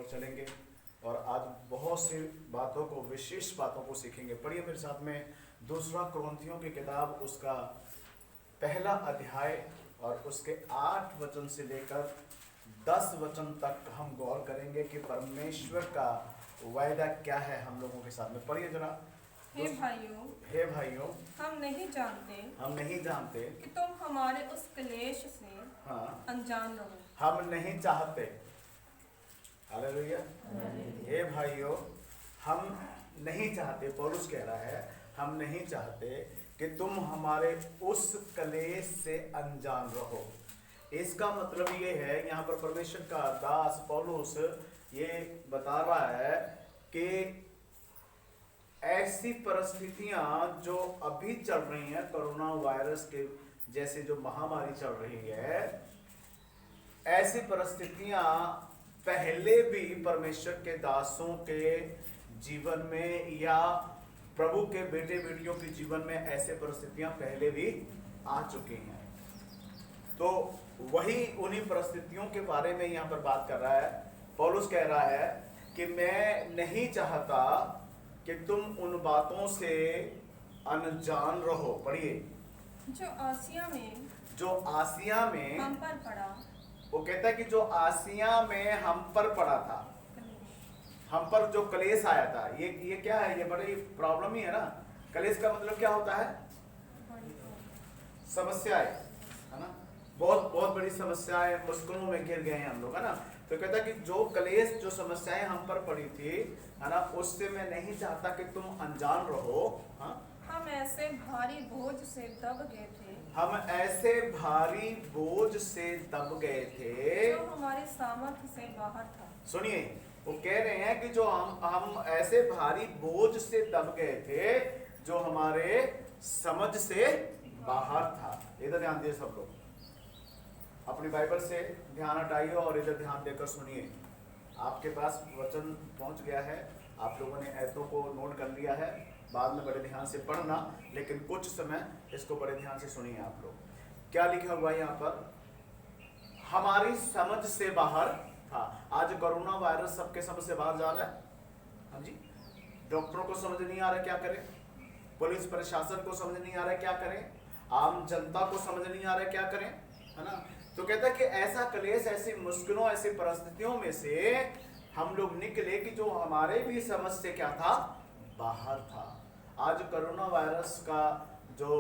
ओर चलेंगे और आज बहुत सी बातों को, विशेष बातों को सीखेंगे। पढ़िए मेरे साथ में दूसरा कुरिन्थियों की किताब, उसका पहला अध्याय और उसके 8 वचन से लेकर 10 वचन तक हम गौर करेंगे कि परमेश्वर का वायदा क्या है हम लोगों के साथ में। पढ़िए जरा। हे भाइयों, हम नहीं जानते कि तुम हमारे उस क्लेश से अनजान रहो। हम नहीं चाहते, हालेलुया। हे भाइयों, हम नहीं चाहते, पौलुस कह रहा है, हम नहीं चाहते कि तुम हमारे उस क्लेश से अनजान रहो। इसका मतलब ये है, यहाँ पर परमेश्वर का दास पौलुस ये बता रहा है कि ऐसी परिस्थितियां जो अभी चल रही हैं, कोरोना वायरस के जैसे जो महामारी चल रही है, ऐसी परिस्थितियां पहले भी परमेश्वर के दासों के जीवन में या प्रभु के बेटे बेटियों के जीवन में ऐसे परिस्थितियां पहले भी आ चुकी हैं। तो वही उन्हीं परिस्थितियों के बारे में यहाँ पर बात कर रहा है। पौलुस कह रहा है कि मैं नहीं चाहता कि तुम उन बातों से अनजान रहो। पढ़िए। जो आसिया में हम पर पड़ा। वो कहता है कि जो आसिया में हम पर पड़ा था, हम पर जो कलेश आया था, ये क्या है? ये बड़ी प्रॉब्लम ही है ना। कलेश का मतलब क्या होता है? समस्याएं, है ना। बहुत बहुत बड़ी समस्याएं, मुश्किलों में घिर गए हैं हम लोग, है ना। तो कहता है कि जो कलेश, जो समस्याएं हम पर पड़ी थी, है ना, उससे मैं नहीं चाहता कि तुम अनजान रहो। हम ऐसे भारी बोझ से दब गए थे। हम ऐसे भारी बोझ से दब गए थे जो हमारे सामर्थ्य से बाहर था। सुनिए, वो कह रहे हैं कि जो हम ऐसे भारी बोझ से दब गए थे जो हमारे समझ से बाहर था। इधर ध्यान दिए सब लोग, अपनी बाइबल से ध्यान हटाइए और इधर ध्यान देकर सुनिए। आपके पास वचन पहुंच गया है, आप लोगों ने ऐतों को नोट कर लिया है, बाद में बड़े ध्यान से पढ़ना, लेकिन कुछ समय इसको बड़े ध्यान से सुनिए आप लोग। क्या लिखा हुआ है यहाँ पर? हमारी समझ से बाहर था। आज कोरोना वायरस सबके समझ से बाहर जा रहा है। हाँ जी, डॉक्टरों को समझ नहीं आ रहा क्या करें, पुलिस प्रशासन को समझ नहीं आ रहा क्या करें, आम जनता को समझ नहीं आ रहा क्या करें, है ना। तो कहता है कि ऐसा क्लेश, ऐसी मुश्किलों, ऐसी परिस्थितियों में से हम लोग निकले कि जो हमारे भी समझ से क्या था, बाहर था। आज कोरोना वायरस का जो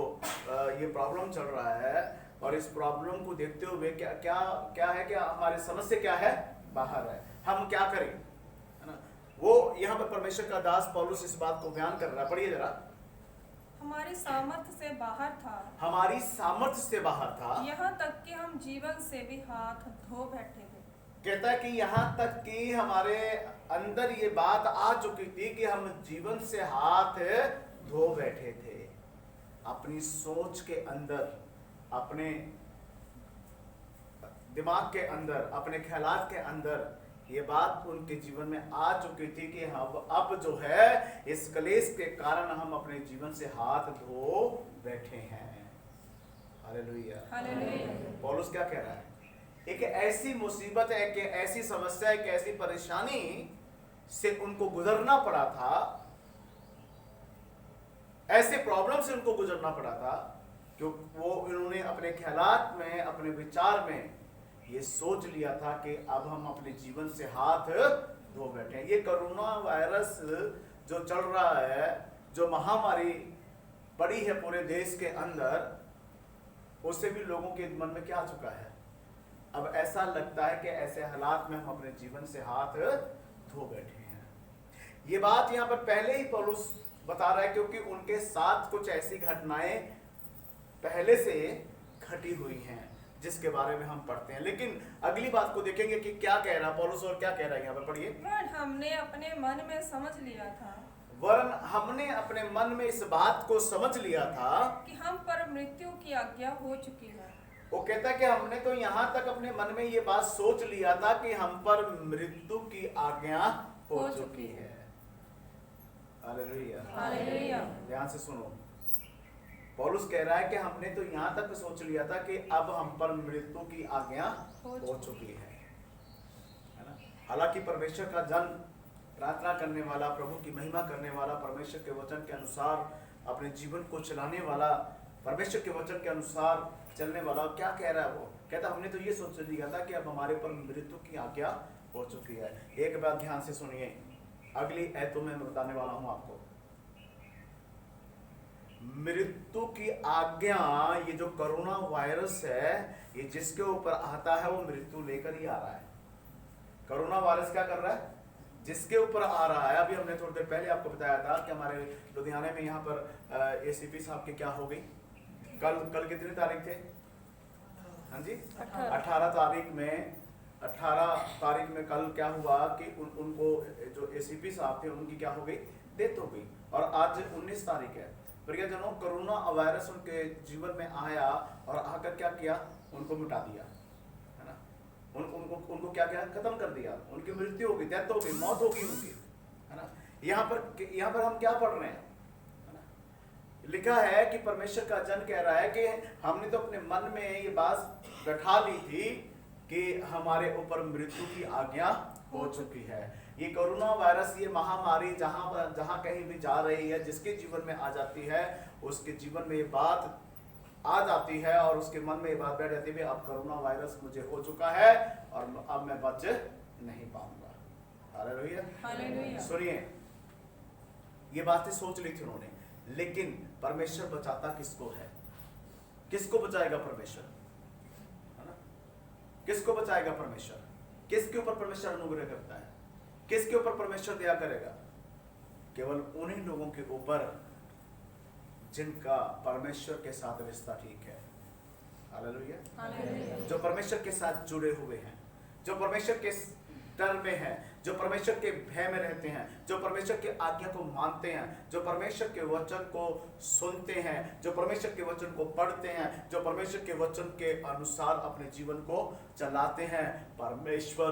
ये प्रॉब्लम चल रहा है, और इस प्रॉब्लम को देखते हुए क्या क्या क्या है कि हमारे समझ से क्या है, बाहर है। हम क्या करें, है ना। वो यहाँ पर परमेश्वर का दास पौलुस इस बात को बयान कर रहा है। पढ़िए जरा। हमारी सामर्थ्य से बाहर था। हमारी सामर्थ्य से बाहर था। यहाँ तक कि हम जीवन से भी हाथ धो बैठे थे। कहता है कि यहाँ तक कि हमारे अंदर ये बात आ चुकी थी कि हम जीवन से हाथ धो बैठे थे। अपनी सोच के अंदर, अपने दिमाग के अंदर, अपने ख्यालात के अंदर ये बात उनके जीवन में आ चुकी थी कि हम अब जो है इस क्लेश के कारण हम अपने जीवन से हाथ धो बैठे हैं। Hallelujah, hallelujah. पौलुस क्या कह रहा है? एक ऐसी मुसीबत है, एक ऐसी समस्या, एक ऐसी परेशानी से उनको गुजरना पड़ा था, ऐसे प्रॉब्लम से उनको गुजरना पड़ा था कि वो इन्होंने अपने ख्यालात में, अपने विचार में ये सोच लिया था कि अब हम अपने जीवन से हाथ धो बैठे हैं। ये कोरोना वायरस जो चल रहा है, जो महामारी पड़ी है पूरे देश के अंदर, उससे भी लोगों के मन में क्या आ चुका है? अब ऐसा लगता है कि ऐसे हालात में हम अपने जीवन से हाथ धो बैठे हैं। ये बात यहाँ पर पहले ही पौलुस बता रहा है, क्योंकि उनके साथ कुछ ऐसी घटनाएं पहले से घटी हुई हैं जिसके बारे में हम पढ़ते हैं। लेकिन अगली बात को देखेंगे कि क्या कह रहा पौलुस और क्या कह रहा है यहाँ पर। पढ़िए। वरन हमने अपने मन में समझ लिया था, वरन हमने अपने मन में इस बात को समझ लिया था कि हम पर मृत्यु की आज्ञा हो चुकी है। वो कहता है कि हमने तो यहाँ तक अपने मन में ये बात सोच लिया था कि हम पर मृत्यु की आज्ञा हो चुकी है। Hallelujah, hallelujah. ध्यान से सुनो, पौलुस कह रहा है कि हमने तो यहाँ तक सोच लिया था कि अब हम पर मृत्यु की आज्ञा हो चुकी है ना। हालांकि परमेश्वर का जन, प्रार्थना करने वाला, प्रभु की महिमा करने वाला, परमेश्वर के वचन के अनुसार अपने जीवन को चलाने वाला, परमेश्वर के वचन के अनुसार चलने वाला, क्या कह रहा है वो? कहता हमने तो ये सोच लिया था कि अब हमारे पर मृत्यु की आज्ञा हो चुकी है। एक बात ध्यान से सुनिए, अगली आयतों में मैं बताने वाला हूं आपको। मृत्यु की आज्ञा, ये जो कोरोना वायरस है, ये जिसके ऊपर आता है वो मृत्यु लेकर ही आ रहा है। कोरोना वायरस क्या कर रहा है? जिसके ऊपर आ रहा है। अभी हमने थोड़ी देर पहले आपको बताया था कि हमारे लुधियाने में यहाँ पर एसीपी साहब के क्या हो गई, कल कितनी तारीख थे? हाँ जी, 18 तारीख में, 18 तारीख में कल क्या हुआ कि उनको जो एसीपी साहब थे उनकी क्या हो गई, डेथ हो गई। और आज 19 तारीख है। प्रियजनों, कोरोना वायरस उनके जीवन में आया और आकर क्या किया, उनको मिटा दिया, है ना। उनको क्या किया, खत्म कर दिया। उनकी मृत्यु हो गई, डेथ हो गई, मौत हो गई उनकी, है ना। यहाँ पर हम क्या पढ़ रहे हैं, है ना? लिखा है कि परमेश्वर का जन कह रहा है कि हमने तो अपने मन में ये बात बैठा ली थी कि हमारे ऊपर मृत्यु की आज्ञा हो चुकी है। ये कोरोना वायरस, ये महामारी जहां कहीं भी जा रही है, जिसके जीवन में आ जाती है, उसके जीवन में ये बात आ जाती है और उसके मन में ये बात बैठ जाती है, अब कोरोना वायरस मुझे हो चुका है और अब मैं बच नहीं पाऊंगा। Hallelujah, hallelujah. सुनिए, ये बातें सोच ली थी उन्होंने, लेकिन परमेश्वर बचाता किसको है? किसको बचाएगा परमेश्वर, है ना? किसको बचाएगा परमेश्वर? किसके ऊपर परमेश्वर अनुग्रह करता है? किसके ऊपर परमेश्वर दया करेगा? केवल उन्हीं लोगों के ऊपर जिनका परमेश्वर के साथ रिश्ता ठीक है। Hallelujah, hallelujah. जो परमेश्वर के साथ जुड़े हुए हैं, जो परमेश्वर के डर में हैं, जो परमेश्वर के भय में रहते हैं, जो परमेश्वर के आज्ञा को मानते हैं, जो परमेश्वर के वचन को सुनते हैं, जो परमेश्वर के वचन को पढ़ते हैं, जो परमेश्वर के वचन के अनुसार अपने जीवन को चलाते हैं। परमेश्वर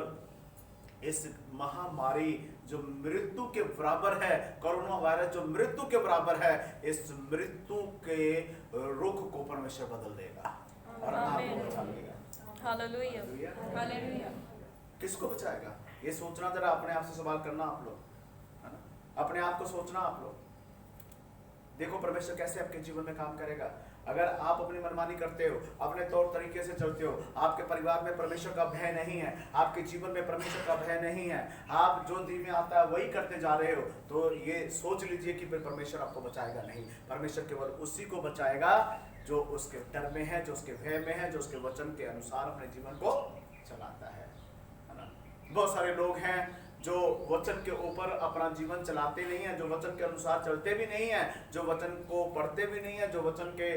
इस महामारी जो मृत्यु के बराबर है, कोरोना वायरस जो मृत्यु के बराबर है, इस मृत्यु के रुख को परमेश्वर बदल देगा और आपको बचा लेगा। Hallelujah, hallelujah. किसको बचाएगा? ये सोचना, जरा अपने आप से सवाल करना आप लोग, है ना। अपने आप को सोचना आप लोग। देखो परमेश्वर कैसे आपके जीवन में काम करेगा। अगर आप अपनी मनमानी करते हो, अपने तौर तरीके से चलते हो, आपके परिवार में परमेश्वर का भय नहीं है, आपके जीवन में परमेश्वर का भय नहीं है, आप जो दिल में आता है वही करते जा रहे हो, तो ये सोच लीजिए कि फिर परमेश्वर आपको बचाएगा नहीं। परमेश्वर केवल उसी को बचाएगा जो उसके डर में है, जो उसके भय में है, जो उसके वचन के अनुसार अपने जीवन को चलाता है ना। बहुत सारे लोग हैं जो वचन के ऊपर अपना जीवन चलाते नहीं है, जो वचन के अनुसार चलते भी नहीं है, जो वचन को पढ़ते भी नहीं है, जो वचन के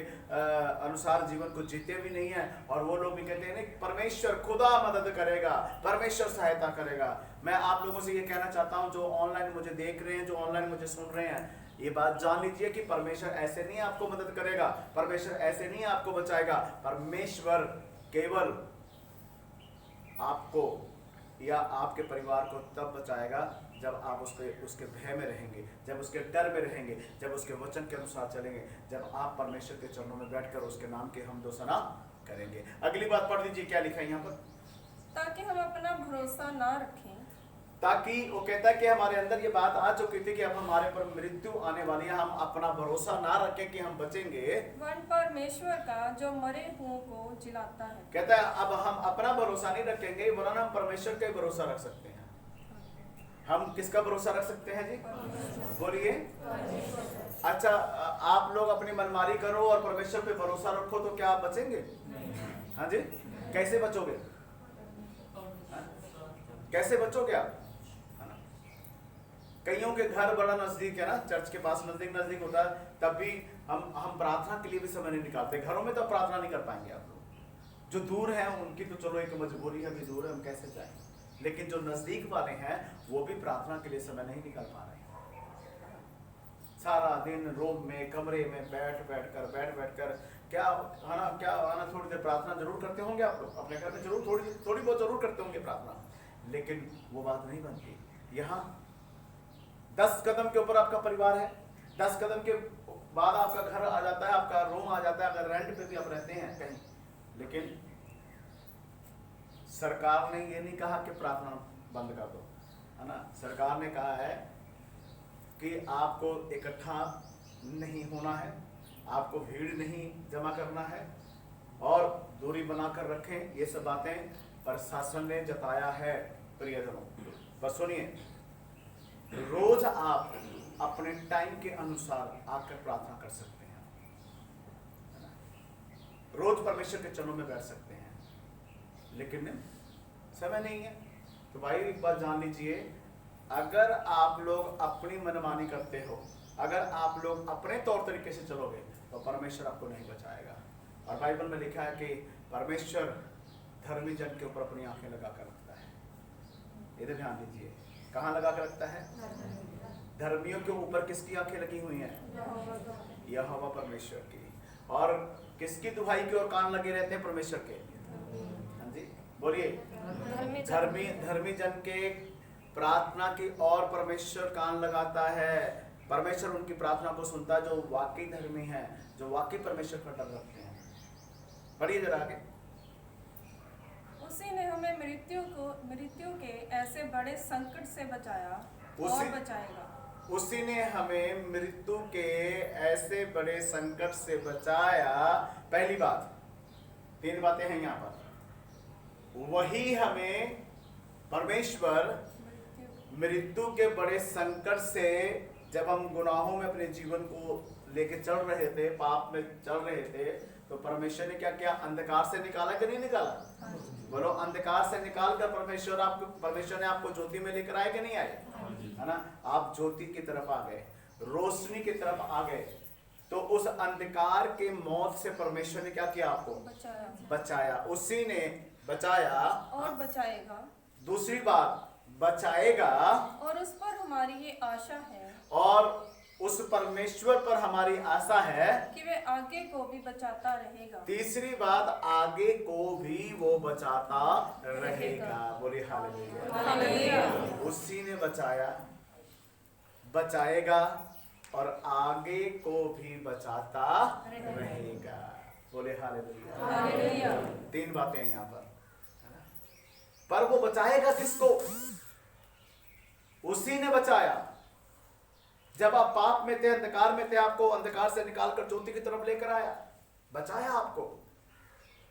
अनुसार जीवन को जीते भी नहीं है, और वो लोग भी कहते हैं नहीं, परमेश्वर खुदा मदद करेगा, परमेश्वर सहायता करेगा। मैं आप लोगों से ये कहना चाहता हूँ, जो ऑनलाइन मुझे देख रहे हैं, जो ऑनलाइन मुझे सुन रहे हैं, ये बात जान लीजिए कि परमेश्वर ऐसे नहीं आपको मदद करेगा, परमेश्वर ऐसे नहीं आपको बचाएगा। परमेश्वर केवल आपको या आपके परिवार को तब बचाएगा जब आप उसके भय में रहेंगे, जब उसके डर में रहेंगे, जब उसके वचन के अनुसार चलेंगे, जब आप परमेश्वर के चरणों में बैठकर उसके नाम के हमदो सना करेंगे। अगली बात पढ़ दीजिए, क्या लिखा है यहाँ पर? ताकि हम अपना भरोसा ना रखें, ताकि वो कहता है कि हमारे अंदर ये बात आ चुकी थी कि अब हमारे पर मृत्यु आने वाली है, हम अपना भरोसा ना रखें कि हम बचेंगे, वरन परमेश्वर का जो मरे हुओं को जिलाता है। कहता है अब हम अपना भरोसा नहीं रखेंगे, वरन हम परमेश्वर का भरोसा रख सकते हैं। हम किसका भरोसा रख सकते हैं जी? बोलिए। अच्छा, आप लोग अपनी मनमानी करो और परमेश्वर पे भरोसा रखो तो क्या आप बचेंगे? हाँ जी, कैसे बचोगे? कैसे बचोगे आप? कईयों के घर बड़ा नजदीक है ना, चर्च के पास नजदीक होता है, तब भी हम प्रार्थना के लिए भी समय नहीं निकालते। घरों में तो प्रार्थना नहीं कर पाएंगे आप लोग। जो दूर हैं उनकी तो चलो एक मजबूरी है, भी दूर है, हम कैसे जाएं, लेकिन जो नजदीक वाले हैं वो भी प्रार्थना के लिए समय नहीं निकाल पा रहे हैं। सारा दिन रूम में, कमरे में बैठ कर क्या आना, थोड़ी देर प्रार्थना जरूर करते होंगे आप लोग अपने घर में, जरूर थोड़ी बहुत जरूर करते होंगे प्रार्थना, लेकिन वो बात नहीं बनती। यहाँ 10 कदम के ऊपर आपका परिवार है, 10 कदम के बाद आपका घर आ जाता है, आपका रूम आ जाता है, अगर रेंट पे भी आप रहते हैं कहीं। लेकिन सरकार ने ये नहीं कहा कि प्रार्थना बंद कर दो, है ना। सरकार ने कहा है कि आपको इकट्ठा नहीं होना है, आपको भीड़ नहीं जमा करना है और दूरी बनाकर रखें। ये सब बातें प्रशासन ने जताया है प्रियजनों। पर सुनिए, रोज आप अपने टाइम के अनुसार आकर प्रार्थना कर सकते हैं, रोज परमेश्वर के चरणों में बैठ सकते हैं, लेकिन समय नहीं है। तो भाई एक बात जान लीजिए, अगर आप लोग अपनी मनमानी करते हो, अगर आप लोग अपने तौर तरीके से चलोगे तो परमेश्वर आपको नहीं बचाएगा। और बाइबल में लिखा है कि परमेश्वर धर्मी जन के ऊपर अपनी आंखें लगा कर रखता है। इधर ध्यान दीजिए, कहाँ लगा कर रखता है? धर्मियों के ऊपर किसकी आंखें लगी हुई हैं? यहोवा परमेश्वर की। और किसकी दुहाई की ओर कान लगे रहते हैं? परमेश्वर के। हाँ जी बोलिए, धर्मी जन के प्रार्थना की ओर परमेश्वर कान लगाता है। परमेश्वर उनकी प्रार्थना को सुनता है जो वाकई धर्मी है, जो वाकई परमेश्वर पर डर रखते हैं। पढ़िए जरा आगे। उसी ने हमें मृत्यु के ऐसे बड़े संकट से बचाया और बचाएगा। उसी ने हमें मृत्यु के ऐसे बड़े संकट से बचाया। पहली बात, 3 बातें हैं यहाँ पर। वही हमें परमेश्वर मृत्यु के बड़े संकट से, जब हम गुनाहों में अपने जीवन को लेके चल रहे थे, पाप में चल रहे थे, तो परमेश्वर ने क्या किया? अंधकार से निकाला कि नहीं निकाला? बोलो, अंधकार से निकाल कर परमेश्वर ने आपको ज्योति में लेकर आए कि नहीं आए? है ना। आप ज्योति की तरफ आ गए, रोशनी की तरफ आ गए। तो उस अंधकार के मौत से परमेश्वर ने क्या किया? आपको बचाया। उसी ने बचाया और बचाएगा। दूसरी बात, बचाएगा। और उस पर हमारी ये आशा है, और उस परमेश्वर पर हमारी आशा है कि वे आगे को भी बचाता रहेगा। तीसरी बात, आगे को भी वो बचाता रहेगा। बोलिए हालेलुया। उसी ने बचाया, बचाएगा और आगे को भी बचाता रहेगा। बोलिए हालेलुया। 3 बातें हैं यहाँ पर वो बचाएगा किसको? उसी ने बचाया। जब आप पाप में थे, अंधकार में थे, आपको अंधकार से निकालकर ज्योति की तरफ लेकर आया, बचाया आपको।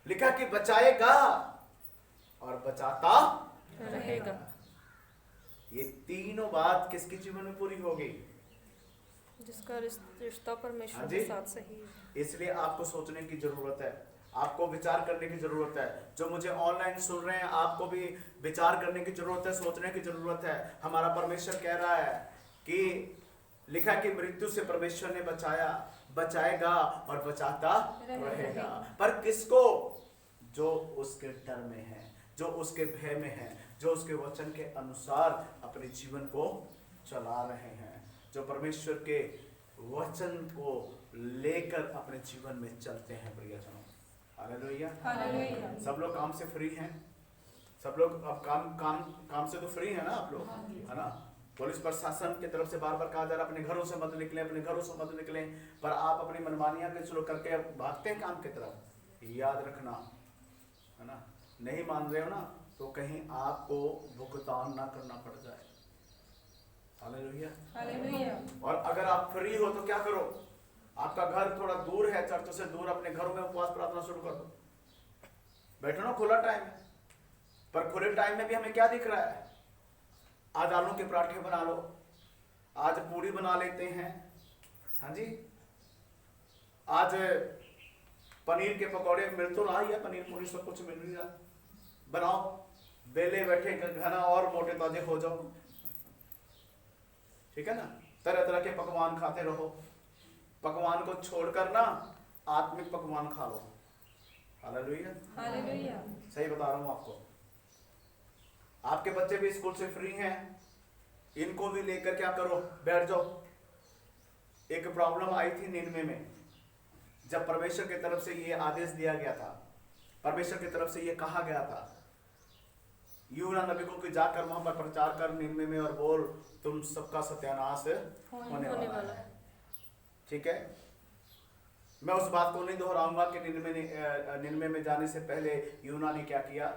लिखा कि बचाएगा और बचाता रहेगा। ये तीनों बात किसके जीवन में पूरी होगी? जिसका रिश्ता परमेश्वर के साथ सही है। इसलिए आपको सोचने की जरूरत है, आपको विचार करने की जरूरत है। जो मुझे ऑनलाइन सुन रहे हैं, आपको भी विचार करने की जरूरत है, सोचने की जरूरत है। हमारा परमेश्वर कह रहा है कि लिखा कि मृत्यु से परमेश्वर ने बचाया, बचाएगा और बचाता रहेगा। पर किसको? जो उसके डर में है, जो उसके भय में है, जो उसके वचन के अनुसार अपने जीवन को चला रहे हैं, जो परमेश्वर के वचन को लेकर अपने जीवन में चलते हैं। प्रियजनों, हालेलुया। सब लोग काम से फ्री हैं? सब लोग अब काम से तो फ्री है ना आप लोग, है ना। पुलिस प्रशासन की तरफ से बार बार कहा जा रहा है अपने घरों से मत निकलें, अपने घरों से मत निकलें, पर आप अपनी मनमानियां के शुरू करके भागते हैं काम की तरफ। याद रखना, है ना, नहीं मान रहे हो ना तो कहीं आपको भुगतान ना करना पड़ जाए। हालेलुया। और अगर आप फ्री हो तो क्या करो? आपका घर थोड़ा दूर है, चर्च से दूर, अपने घरों में उपवास प्रार्थना शुरू कर दो। बैठो ना, खुला टाइम है। पर खुले टाइम में भी हमें क्या दिख रहा है? आज आलू के पराठे बना लो, आज पूरी बना लेते हैं, हाँ जी, आज पनीर के पकौड़े मिल तो रहा ही है, पनीर पूरी सब कुछ मिल रहा, बनाओ, बेले बैठे घना और मोटे ताजे हो जाओ, ठीक है ना। तरह तरह के पकवान खाते रहो। पकवान को छोड़कर ना आत्मिक पकवान खा लो। हालेलुया। सही बता रहा हूं आपको। आपके बच्चे भी स्कूल से फ्री हैं, इनको भी लेकर क्या करो, बैठ जाओ। एक प्रॉब्लम आई थी 99 में, जब परमेश्वर की तरफ से ये आदेश दिया गया था, परमेश्वर की तरफ से ये कहा गया था, यूना नबी को कि जाकर वहां पर प्रचार कर 99 में और बोल तुम सबका सत्यानाश होने वाला है। ठीक है, मैं उस बात को नहीं दोहराऊंगा कि 99 में जाने से पहले यूना ने क्या किया।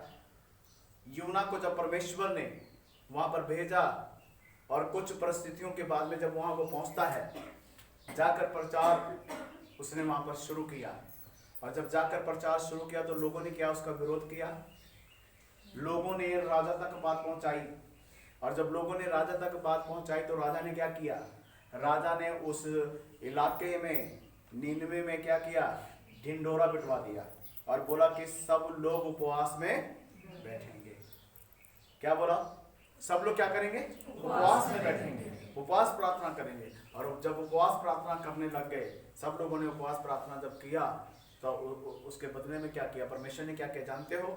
यूना को जब परमेश्वर ने वहां पर भेजा, और कुछ परिस्थितियों के बाद में जब वहां वो पहुंचता है, जाकर प्रचार उसने वहां पर शुरू किया। और जब जाकर प्रचार शुरू किया तो लोगों ने क्या उसका विरोध किया, लोगों ने राजा तक बात पहुंचाई। और जब लोगों ने राजा तक बात पहुंचाई तो राजा ने क्या किया, राजा ने उस इलाके में नीनवे में क्या किया, ढिंढोरा पिटवा दिया और बोला कि सब लोग उपवास में बैठेंगे। क्या बोला, सब लोग क्या करेंगे, उपवास में बैठेंगे, उपवास प्रार्थना करेंगे। और जब उपवास प्रार्थना करने लग गए, सब लोगों ने उपवास प्रार्थना जब किया तो उसके बदले में क्या किया, परमेश्वर ने क्या किया जानते हो,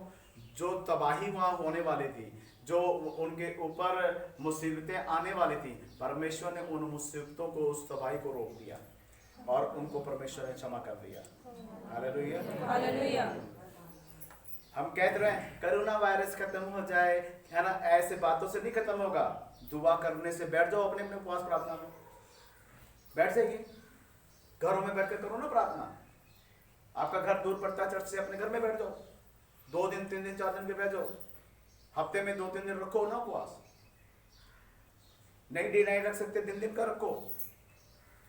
जो तबाही वहां होने वाली थी, जो उनके ऊपर मुसीबतें आने वाली थी, परमेश्वर ने उन मुसीबतों को, उस तबाही को रोक दिया और उनको परमेश्वर ने क्षमा कर दिया। Hallelujah, hallelujah. हम कहते रहे कोरोना वायरस खत्म हो जाए, है ना, ऐसे बातों से नहीं खत्म होगा। दुआ करने से बैठ जाओ, अपने अपने उपवास प्रार्थना में बैठ जाइए, घरों में बैठ कर करो ना प्रार्थना। आपका घर दूर पड़ता है चर्च से, अपने घर में बैठ जाओ, 2 दिन 3 दिन 4 दिन के बैठ जाओ, हफ्ते में 2-3 दिन रखो ना उपवास। नहीं रख सकते, दिन का रखो,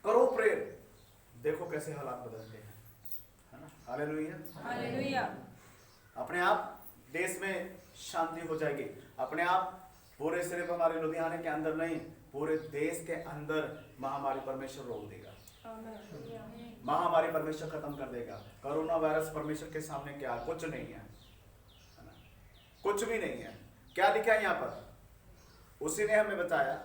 करो प्रेयर, देखो कैसे हालात बदलते हैं, है ना। Hallelujah, hallelujah. अपने आप देश में शांति हो जाएगी, अपने आप पूरे सिर्फ हमारे लुधियाने के अंदर नहीं, पूरे देश के अंदर महामारी परमेश्वर रोक देगा, महामारी परमेश्वर खत्म कर देगा। कोरोना वायरस परमेश्वर के सामने क्या, कुछ नहीं है, है ना, कुछ भी नहीं है। क्या लिखा है यहाँ पर, उसी ने हमें बचाया,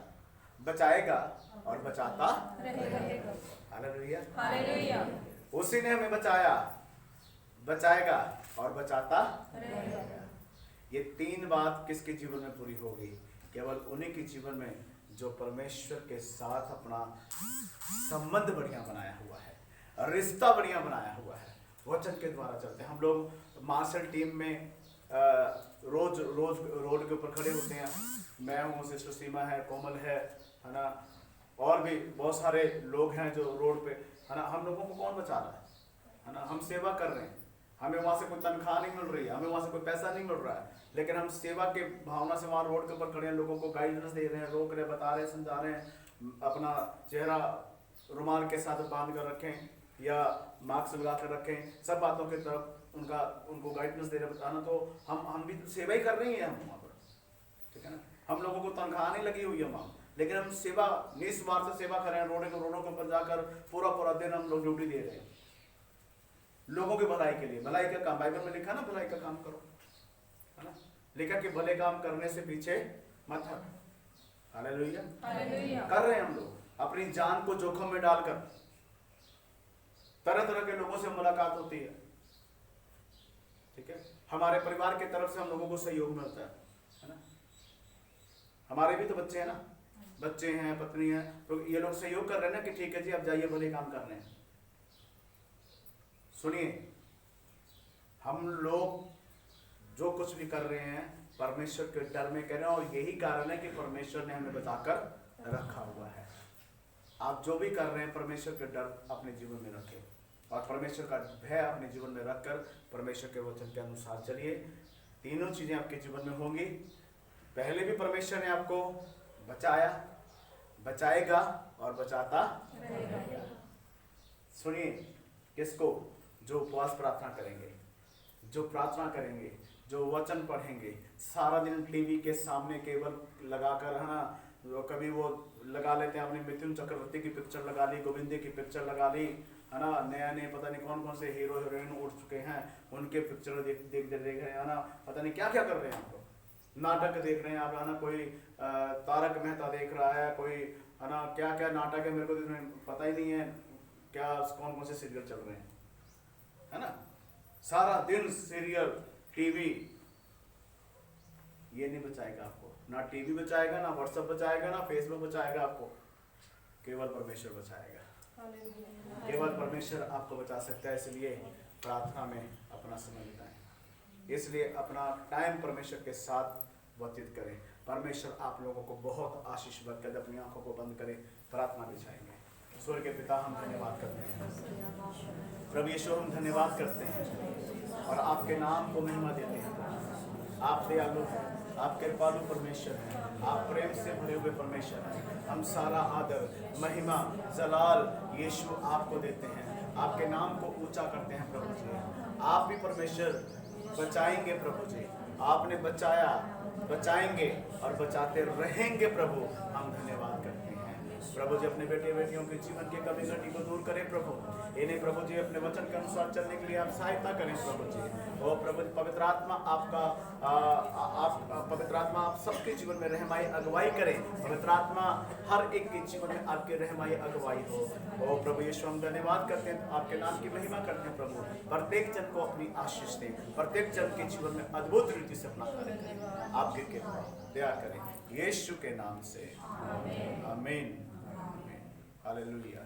बचाएगा और बचाता रहेगा। Hallelujah, hallelujah. उसी ने हमें बचाया, बचाएगा और बचाता रहेगा। ये 3 बात किसके जीवन में पूरी होगी, केवल उन्हीं के जीवन में जो परमेश्वर के साथ अपना संबंध बढ़िया बनाया हुआ है, रिश्ता बढ़िया बनाया हुआ है, वचन के द्वारा चलते हैं। हम लोग मार्शल टीम में रोज रोड के ऊपर खड़े होते हैं, मैं हूँ, सिस्टर सीमा है, कोमल है ना, और भी बहुत सारे लोग हैं जो रोड पे, है ना। हम लोगों को कौन बचा रहा है ना, हम सेवा कर रहे हैं, हमें वहाँ से कोई तनख्वाह नहीं मिल रही है, हमें वहाँ से कोई पैसा नहीं मिल रहा है, लेकिन हम सेवा के भावना से वहाँ रोड के ऊपर खड़े हैं, लोगों को गाइडेंस दे रहे हैं, रोक रहे हैं, बता रहे हैं, समझा रहे हैं, अपना चेहरा रुमाल के साथ बांध कर रखें या मास्क लगा कर रखें, सब बातों की तरफ उनको गाइडेंस दे रहे, बताना। तो हम भी सेवा ही कर रही हैं, हम वहाँ पर, ठीक है ना। हम लोगों को तनख्वाह नहीं लगी हुई है वहाँ, लेकिन हम सेवा, निस्वार्थ से सेवा कर रहे हैं। रोडों के ऊपर जाकर पूरा दिन हम लोग ड्यूटी दे रहे हैं लोगों की भलाई के लिए। भलाई का काम, बाइबल में लिखा ना, भलाई का काम करो, है ना, लिखा कि भले काम करने से पीछे मत हट। Hallelujah, hallelujah. कर रहे हैं हम लोग, अपनी जान को जोखिम में डालकर तरह तरह के लोगों से मुलाकात होती है, ठीक है। हमारे परिवार की तरफ से हम लोगों को सहयोग मिलता है ना। हमारे भी तो बच्चे हैं ना, बच्चे हैं, पत्नी है, तो ये लोग सहयोग कर रहे हैं ना कि ठीक है जी, अब जाइए भले काम कर रहे हैं। सुनिए, हम लोग जो कुछ भी कर रहे हैं परमेश्वर के डर में कर रहे हैं, और यही कारण है कि परमेश्वर ने हमें बचाकर रखा हुआ है। आप जो भी कर रहे हैं परमेश्वर के डर अपने जीवन में रखें, और परमेश्वर का भय अपने जीवन में रखकर परमेश्वर के वचन के अनुसार चलिए। 3 चीजें आपके जीवन में होंगी। पहले भी परमेश्वर ने आपको बचाया, बचाएगा और बचाता रहेगा। सुनिए, किसको, जो उपवास प्रार्थना करेंगे, जो प्रार्थना करेंगे, जो वचन पढ़ेंगे, सारा दिन टीवी के सामने केबल लगाकर, है ना, कभी वो लगा लेते हैं, अपने मिथुन चक्रवर्ती की पिक्चर लगा ली, गोविंदे की पिक्चर लगा ली, है ना, नए पता नहीं कौन कौन से हीरो हीरोइन उठ चुके हैं, उनके पिक्चर देख रहे हैं, है ना, पता नहीं क्या क्या कर रहे हैं आप लोग, नाटक देख रहे हैं आप, है ना, कोई तारक मेहता देख रहा है, कोई, है ना, क्या क्या नाटक है, मेरे को पता ही नहीं है क्या कौन कौन से सीरियल चल रहे हैं, है ना। सारा दिन सीरियल, टीवी, ये नहीं बचाएगा आपको, ना टीवी बचाएगा, ना व्हाट्सएप बचाएगा, ना फेसबुक बचाएगा आपको, केवल परमेश्वर बचाएगा, केवल परमेश्वर आपको बचा सकता है। इसलिए प्रार्थना में अपना समय बिताएं, इसलिए अपना टाइम परमेश्वर के साथ व्यतीत करें। परमेश्वर आप लोगों को बहुत आशीष बरकत, अपनी आंखों को बंद करें, प्रार्थना बिछाएंगे। स्वर्ग के पिता, हम धन्यवाद करते हैं प्रभु यीशु, हम धन्यवाद करते हैं और आपके नाम को महिमा देते हैं। आप दयालु हैं, आप कृपालु परमेश्वर हैं, आप प्रेम से भरे हुए परमेश्वर हैं। हम सारा आदर, महिमा, जलाल यीशु आपको देते हैं, आपके नाम को ऊंचा करते हैं प्रभु जी। आप भी परमेश्वर बचाएंगे प्रभु जी, आपने बचाया, बचाएंगे और बचाते रहेंगे प्रभु। हम धन्यवाद करते हैं प्रभु जी। अपने बेटे बेटियों के जीवन के कमी घटी को दूर करें प्रभु। इन्हें प्रभु जी अपने वचन के अनुसार चलने के लिए आप सहायता करें प्रभु जी। ओ प्रभु जी, पवित्र आत्मा आपका पवित्र आत्मा आप सबके जीवन में रहमाई अगुवाई करें। पवित्र आत्मा हर एक के जीवन में आपके रहमाई अगुवाई हो। ओ प्रभु यीशु, हम धन्यवाद करते हैं, आपके नाम की महिमा करते हैं प्रभु। प्रत्येक जन को अपनी आशीष दें, प्रत्येक जन के जीवन में अद्भुत रीति से अपना कार्य करें, आपके कृपा दया करें यीशु के नाम से। आमीन। हालेलुया।